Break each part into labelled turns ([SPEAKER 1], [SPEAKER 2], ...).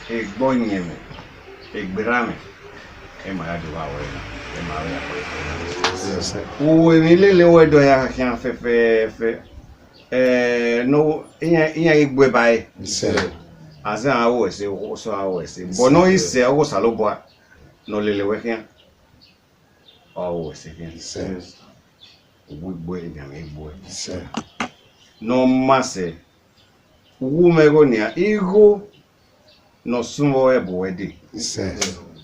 [SPEAKER 1] Egbonyeme, Egberame, Emaraduwa, Emaraduwa. We really were doing a can no, Igwe by. As I always say, also always say, but no, is say, I was a low boy, no lily working. Always again, says, we boy, young boy, no masse, Wumegonia, ego, no sumo ebo,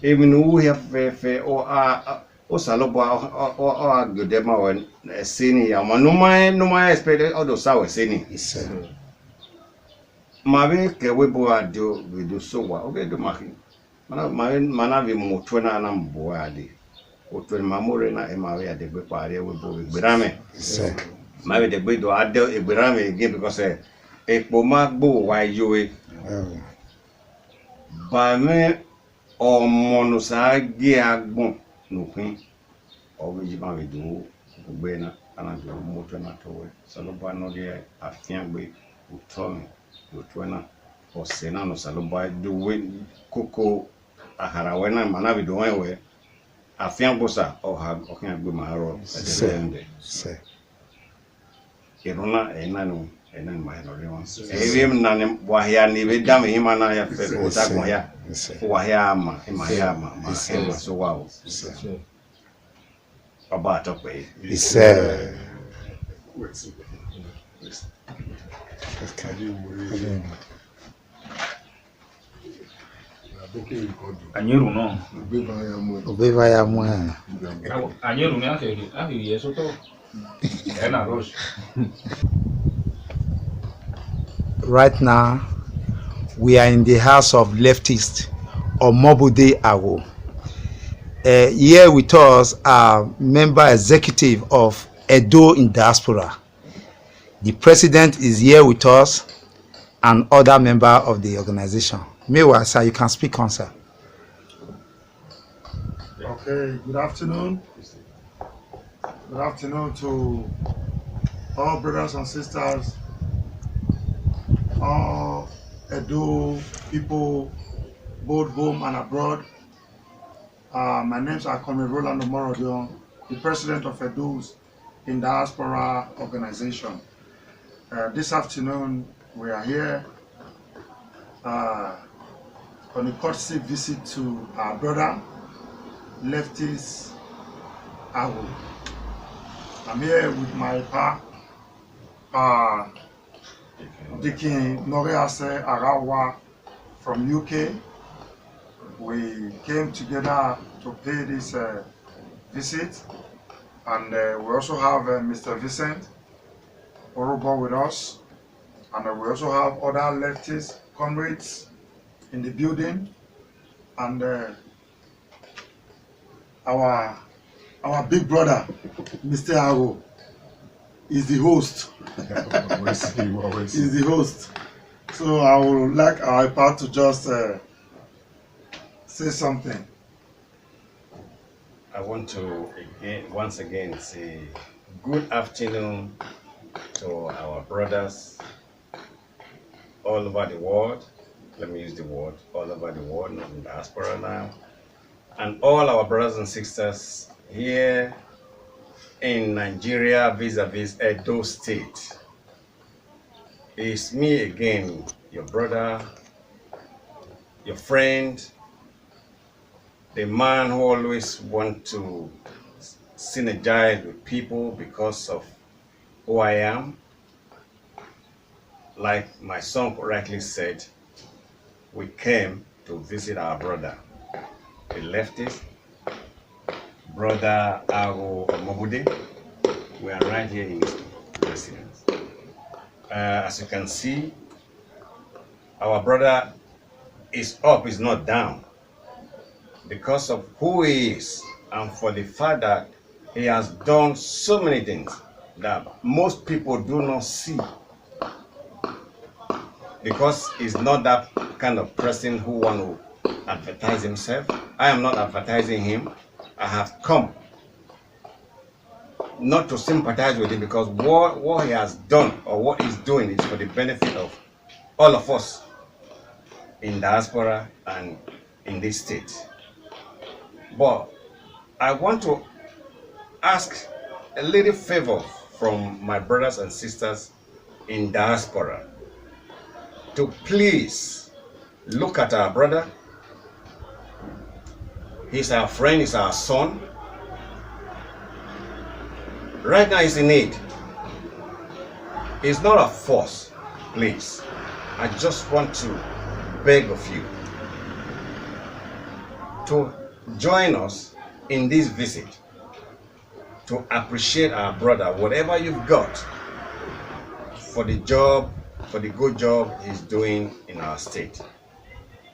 [SPEAKER 1] even who have fair or Saloba or Godema when a senior, no my expected all those hours, senior. Mabe ke webo adio we do so wa oge do maki mana vi mutwana na mbo ade otwen mamore na emawe ade gbe pare webo egberame mabe de gbe do ade egberame again because epo magbo wa yoe ba me omo sa ge agbon nopin owe ji ba we do gbe na ana do mutwana towe so lo ba no de afian gbe utomi Lutwana or Senano Saloba do win Coco Aharawena Manavi do way. A fiambosa or have okay good maharo at the end. Say Irona and Nanu and then my ones. Him Nanem Wahiani with Dam Himana Otakwaya Wahayama Himayama Mahem so wow. About a way. He said.
[SPEAKER 2] Anyeru no.
[SPEAKER 3] Obevaya mwa.
[SPEAKER 2] Anyeru ni afi yeso to. Ena rush.
[SPEAKER 3] Right now, we are in the house of Leftist, Omobude Agho. Here with us are member executive of Edo in Diaspora. The president is here with us and other member of the organization. Meanwhile, sir, you can speak on, sir.
[SPEAKER 4] Okay, good afternoon. Good afternoon to all brothers and sisters, all Edo people, both home and abroad. My name is Comrade Roland Omorodion, the president of Edo's in Diaspora organization. This afternoon, we are here on a courtesy visit to our brother, Leftist Agho. I'm here with my pa, Dikin Norease Arawa from UK. We came together to pay this visit, and we also have Mr. Vincent Orobo with us, and we also have other leftist comrades in the building, and our big brother, Mr. Agho, is the host. Is the host. So I would like our part to just say something.
[SPEAKER 1] I want to once again say good afternoon to our brothers all over the world. Let me use the word all over the world, not in diaspora now, and all our brothers and sisters here in Nigeria vis-a-vis Edo State. It's me again, your brother, your friend, the man who always wants to synergize with people because of who I am. Like my son correctly said, we came to visit our brother, the Leftist, brother Agho Omobude. We are right here in residence. As you can see, our brother is up, is not down, because of who he is and for the fact that he has done so many things that most people do not see, because he's not that kind of person who wants to advertise himself. I am not advertising him. I have come not to sympathize with him, because what he has done or what he's doing is for the benefit of all of us. in diaspora and in this state. But I want to ask a little favor from my brothers and sisters in diaspora to please look at our brother. He's our friend, he's our son. Right now he's in need. It's not a force, please. I just want to beg of you to join us in this visit to appreciate our brother, whatever you've got, for the job, for the good job he's doing in our state.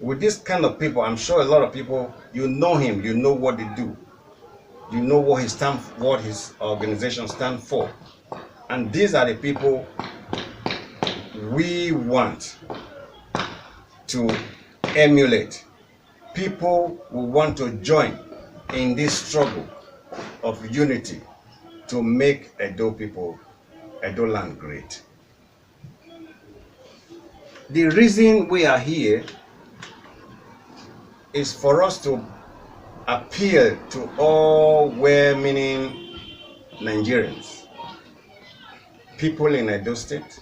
[SPEAKER 1] With this kind of people, I'm sure a lot of people, you know him, you know what they do, you know what what his organization stands for. And these are the people we want to emulate. People who want to join in this struggle of unity to make Edo land great. The reason we are here is for us to appeal to all well-meaning Nigerians, people in Edo State,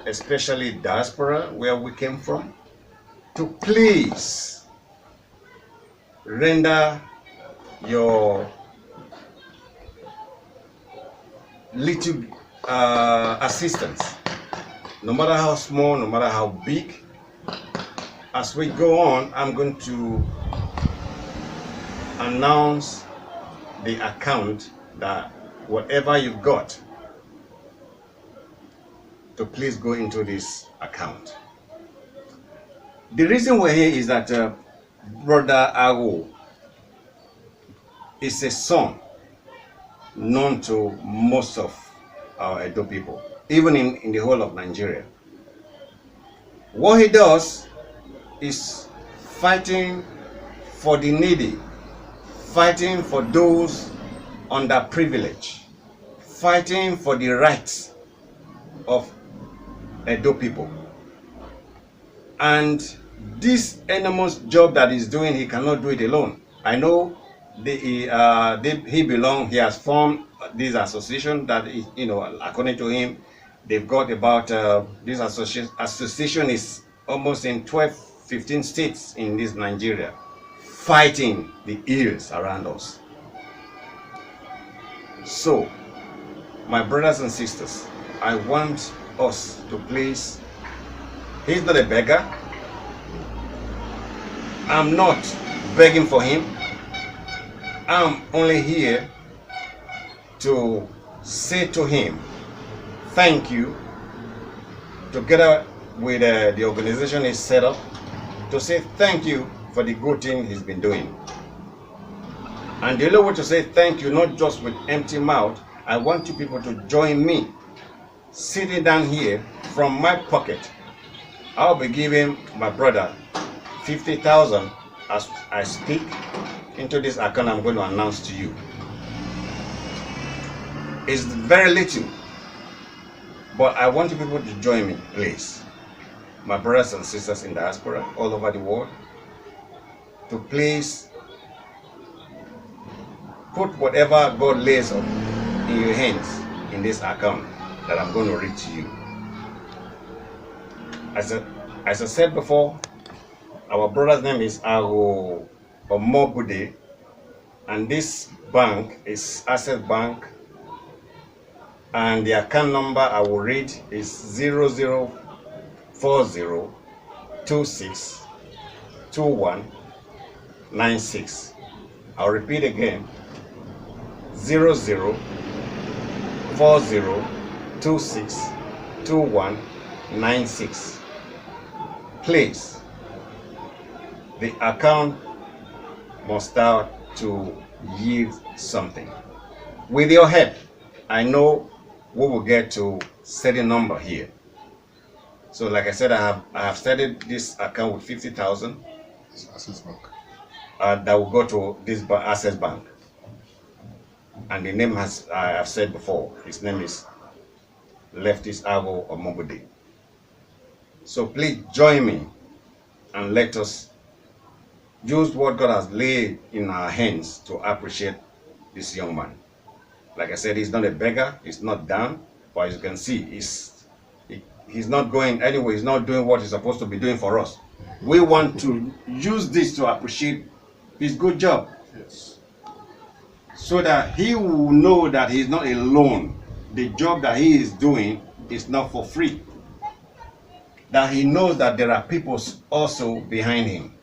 [SPEAKER 1] especially diaspora where we came from, to please render your little assistance, no matter how small, no matter how big. As we go on, I'm going to announce the account that whatever you've got, to please go into this account. The reason we're here is that Brother Agho is a son known to most of our Edo people, even in the whole of Nigeria. What he does is fighting for the needy, fighting for those underprivileged, fighting for the rights of Edo people. And this enormous job that he's doing, he cannot do it alone. I know he has formed this association that, according to him, they've got about, this association is almost in 12-15 states in this Nigeria, fighting the ills around us. So, my brothers and sisters, I want us to please, he's not a beggar. I'm not begging for him. I'm only here to say to him, thank you, together with the organization he's set up, to say thank you for the good thing he's been doing. And the only way to say thank you, not just with empty mouth, I want you people to join me. Sitting down here, from my pocket, I'll be giving my brother 50,000 as I speak into this account I'm going to announce to you. It's very little, but I want you people to join me, please. My brothers and sisters in diaspora all over the world, to please put whatever God lays in your hands in this account that I'm going to read to you. As I said before, our brother's name is Omobude, and this bank is Access Bank, and the account number I will read is 0040262196. I'll repeat again, 0040262196. Please, the account must start to yield something. With your help, I know we will get to certain number here. So like I said, I have started this account with 50,000.
[SPEAKER 5] Access Bank.
[SPEAKER 1] That will go to this Access Bank. And the name I have said before, his name is Leftist Agho Omobude. So please join me and let us use what God has laid in our hands to appreciate this young man. Like I said, he's not a beggar, he's not down, but as you can see, he's not going anywhere, he's not doing what he's supposed to be doing for us. We want to use this to appreciate his good job.
[SPEAKER 5] Yes.
[SPEAKER 1] So that he will know that he's not alone. The job that he is doing is not for free. That he knows that there are people also behind him.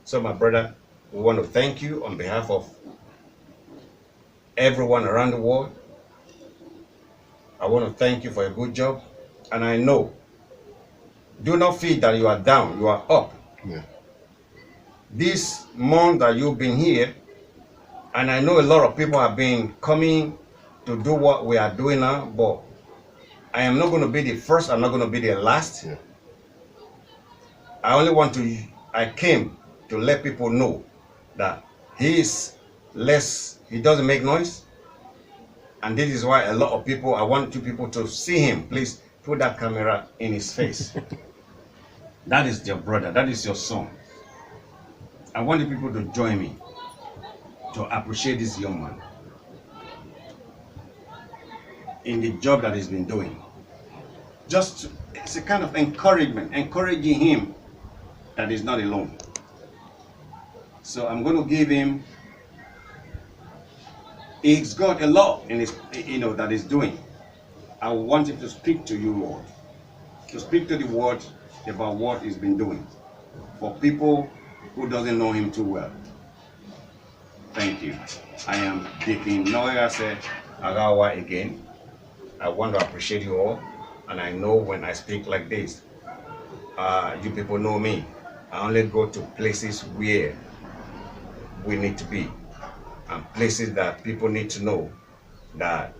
[SPEAKER 1] So my brother, we want to thank you on behalf of everyone around the world. I want to thank you for a good job. And I know, do not feel that you are down, you are up.
[SPEAKER 5] Yeah.
[SPEAKER 1] This month that you've been here, and I know a lot of people have been coming to do what we are doing now, but I am not going to be the first, I'm not going to be the last.
[SPEAKER 5] Yeah.
[SPEAKER 1] I came to let people know that he doesn't make noise. And this is why a lot of people, I want you people to see him. Please put that camera in his face. That is your brother, that is your son. I want you people to join me to appreciate this young man in the job that he's been doing. It's a kind of encouragement, encouraging him that he's not alone. So I'm going to give him, he's got a lot in his, that he's doing. I want him to speak to you, Lord, to speak to the world about what he's been doing for people who doesn't know him too well. Thank you. I am Deacon NAIJA Agho again. I want to appreciate you all, and I know when I speak like this, you people know me. I only go to places where we need to be, and places that people need to know that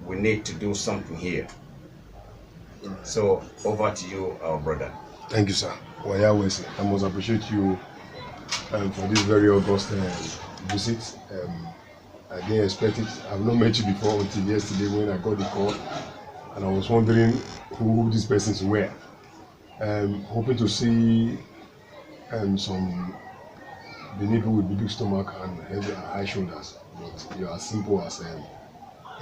[SPEAKER 1] we need to do something here. So over to you, our brother.
[SPEAKER 5] Thank you, sir. Wayawese, I must appreciate you for this very august visit. I didn't expect it. I've not met you before until yesterday when I got the call, and I was wondering who these persons were. Hoping to see some people with big stomach and heavy high shoulders, but you are as simple as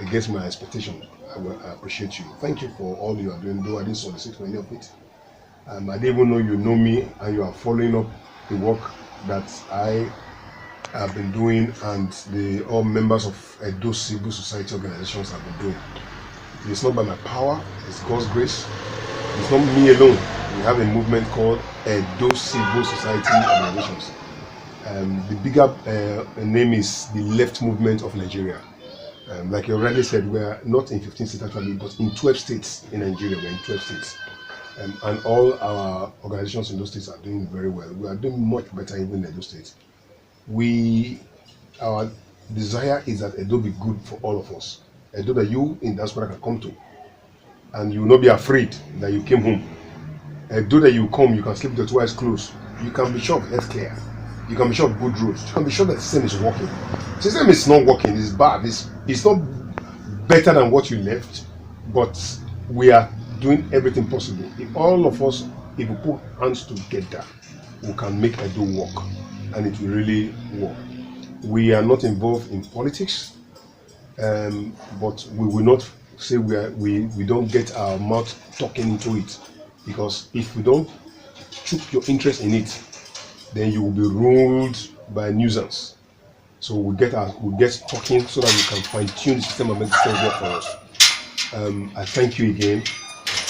[SPEAKER 5] against my expectation. I appreciate you. Thank you for all you are doing, though I didn't solicit for any of it. I didn't even know you know me, and you are following up the work that I have been doing and all members of those civil society organizations have been doing. It's not by my power, it's God's grace. It's not me alone. We have a movement called those civil society organizations. The bigger name is the Left Movement of Nigeria. Like you already said, we are not in 15 states actually, but in 12 states in Nigeria. We're in 12 states. And all our organizations in those states are doing very well. We are doing much better even in those states. Our desire is that Edo be good for all of us. Edo that you in Diaspora can come to. And you will not be afraid that you came home. Edo that you come, you can sleep with your 2 eyes closed. You can be sure of healthcare. You can be sure of good roads. You can be sure that the system is working. The system is not working, it's bad. It's not better than what you left, but we are doing everything possible. If all of us, if we put hands together, we can make Edo work, and it will really work. We are not involved in politics, but we will not say we don't get our mouth talking into it, because if we don't choke your interest in it, then you will be ruled by nuisance. So we get talking so that we can fine-tune the system and make the system work for us. I thank you again.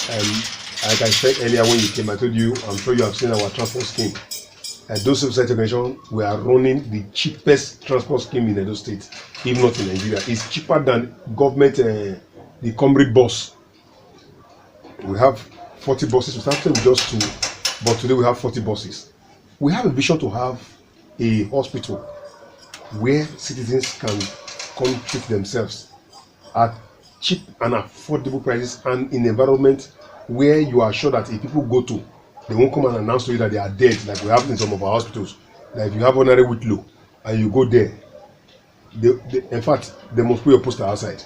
[SPEAKER 5] Like I said earlier when you came, I told you, I'm sure you have seen our transport scheme. Those society organizations, we are running the cheapest transport scheme in Edo State, if not in Nigeria. It's cheaper than government, the Comrade bus. We have 40 buses. We started with just 2, but today we have 40 buses. We have a vision to have a hospital where citizens can come treat themselves at cheap and affordable prices, and in an environment where you are sure that if people go to, they won't come and announce to you that they are dead, like we have in some of our hospitals. Like if you have ordinary Whitlow and you go there, in fact, they must put your poster outside.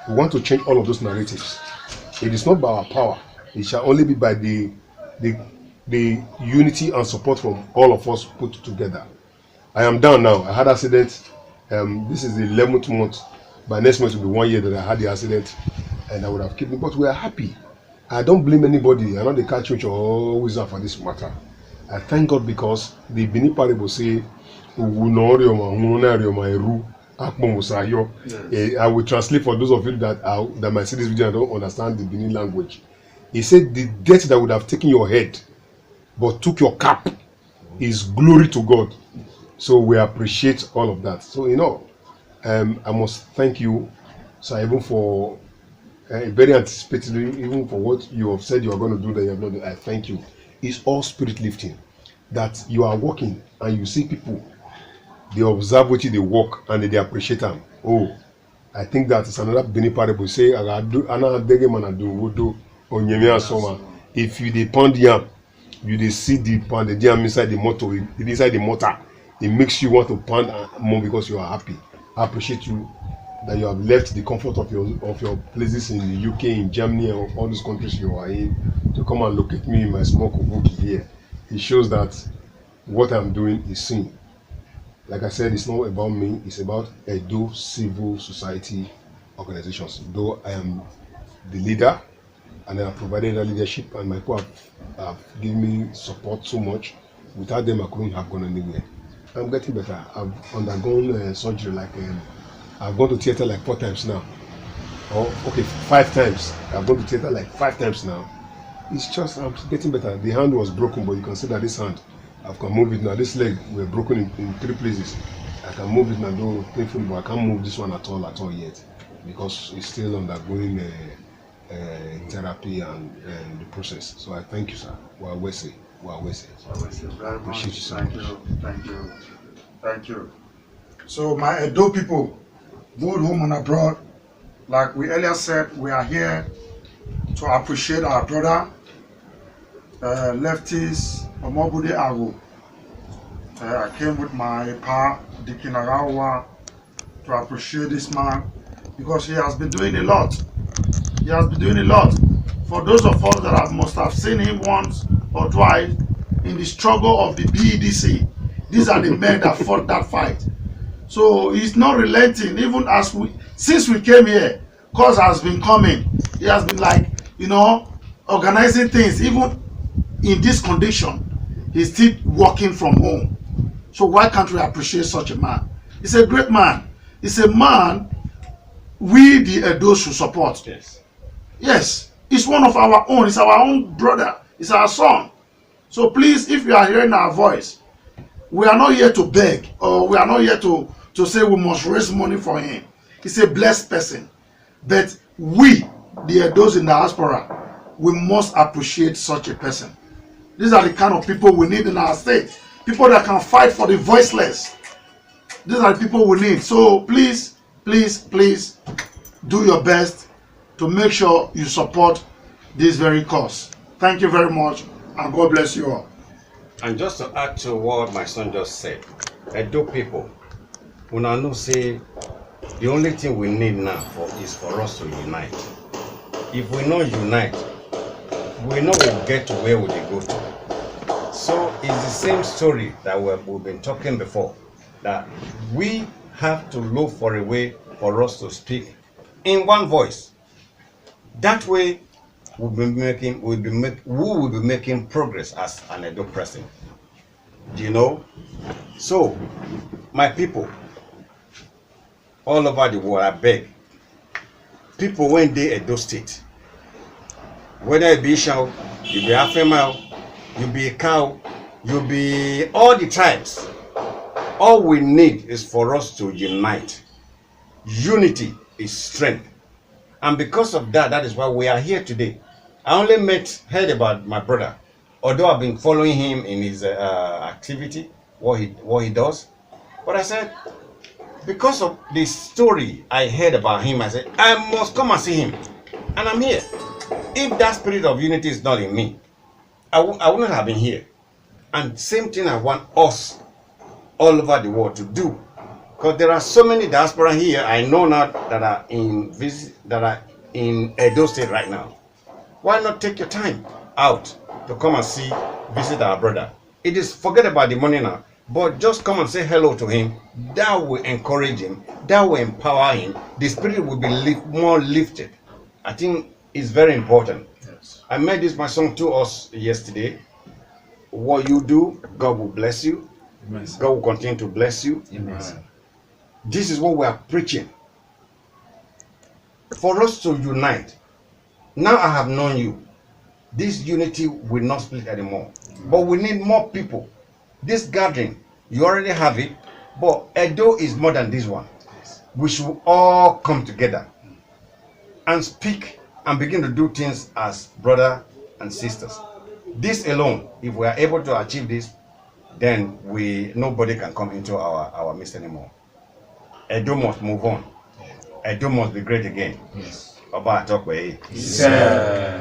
[SPEAKER 5] We want to change all of those narratives. It is not by our power. It shall only be by the the unity and support from all of us put together. I am down now. I had accident. This is the 11th month. By next month will be 1 year that I had the accident, and I would have kept me. But we are happy. I don't blame anybody. I know they catch which or wizard for this matter. I thank God because the Bini parable say, I will translate for those of you that might see this video and don't understand the Bini language. He said the death that would have taken your head but took your cap is glory to God. So we appreciate all of that. So I must thank you, sir, even for very anticipatory, even for what you have said you are going to do that you have not done. I thank you. It's all spirit lifting that you are walking and you see people, they observe what they walk and they appreciate them. Oh, I think that is another Bini parable. Say, if you pound yam, you see the pound yam inside the motor, it makes you want to pound more because you are happy. I appreciate you that you have left the comfort of your places in the UK, in Germany, and all those countries you are in to come and locate me in my small kubuki here. It shows that what I'm doing is seen. Like I said, it's not about me, it's about Edo civil society organizations. Though I am the leader and I have provided that leadership and my people have given me support so much, without them I couldn't have gone anywhere. I'm getting better. I've undergone surgery, like I've gone to theater like 4 times now. Or okay, 5 times. I've gone to theater like 5 times now. It's just I'm getting better. The hand was broken, but you can see that this hand, I can move it now. This leg were broken in 3 places. I can move it now, though painful, but I can't move this one at all yet, because it's still undergoing therapy and the process. So I thank you, sir. Well, very much.
[SPEAKER 4] Thank you. So my Edo people, both home and abroad, like we earlier said, we are here to appreciate our brother, Leftist Omobude Agho. I came with my pa, Dikinarawa, to appreciate this man because he has been doing a lot. He has been doing a lot. For those of us that must have seen him once or twice in the struggle of the BEDC, these are the men that fought that fight. So he's not relenting, even since we came here, cause has been coming. He has been like, organizing things. Even in this condition, he's still working from home. So why can't we appreciate such a man? He's a great man. He's a man we the Edo should support. Yes, he's one of our own. He's our own brother. He's our son. So please, if you are hearing our voice, we are not here to beg, or we are not here to say we must raise money for him. He's a blessed person. But we, the Edos in the diaspora, we must appreciate such a person. These are the kind of people we need in our state. People that can fight for the voiceless. These are the people we need. So please, please, please do your best to make sure you support this very cause. Thank you very much, and God bless you all.
[SPEAKER 1] And just to add to what my son just said, Edo people, when I know say the only thing we need now is for us to unite. If we not unite, we know we'll get to where we go to. So it's the same story that we've been talking before, that we have to look for a way for us to speak in one voice. That way we will be making progress as an Edo person. So my people all over the world, I beg people when they Edo State, whether it be Ishao, you be Afemao, you be Cow, you be all the tribes, all we need is for us to unite. Unity is strength. And because of that, that is why we are here today. I only heard about my brother, although I've been following him in his activity, what he does. But I said, because of the story I heard about him, I said, I must come and see him. And I'm here. If that spirit of unity is not in me, I wouldn't have been here. And same thing I want us all over the world to do. Because there are so many diaspora here I know now that are in Edo State right now. Why not take your time out to come and visit our brother. It is forget about the money now, but just come and say hello to him. That will encourage him. That will empower him. The spirit will be more lifted. I think it's very important.
[SPEAKER 2] Yes.
[SPEAKER 1] I made this my song to us yesterday. What you do, God will bless you.
[SPEAKER 2] Amen.
[SPEAKER 1] God will continue to bless you.
[SPEAKER 2] Amen.
[SPEAKER 1] This is what we are preaching. For us to unite. Now I have known you. This unity will not split anymore. But we need more people. This gathering, you already have it, but Edo is more than this one. We should all come together and speak and begin to do things as brother and sisters. This alone, if we are able to achieve this, then nobody can come into our midst anymore. Edo must move on. Edo must be great again.
[SPEAKER 2] Yes.
[SPEAKER 1] Oba Atokwe.
[SPEAKER 2] Sir.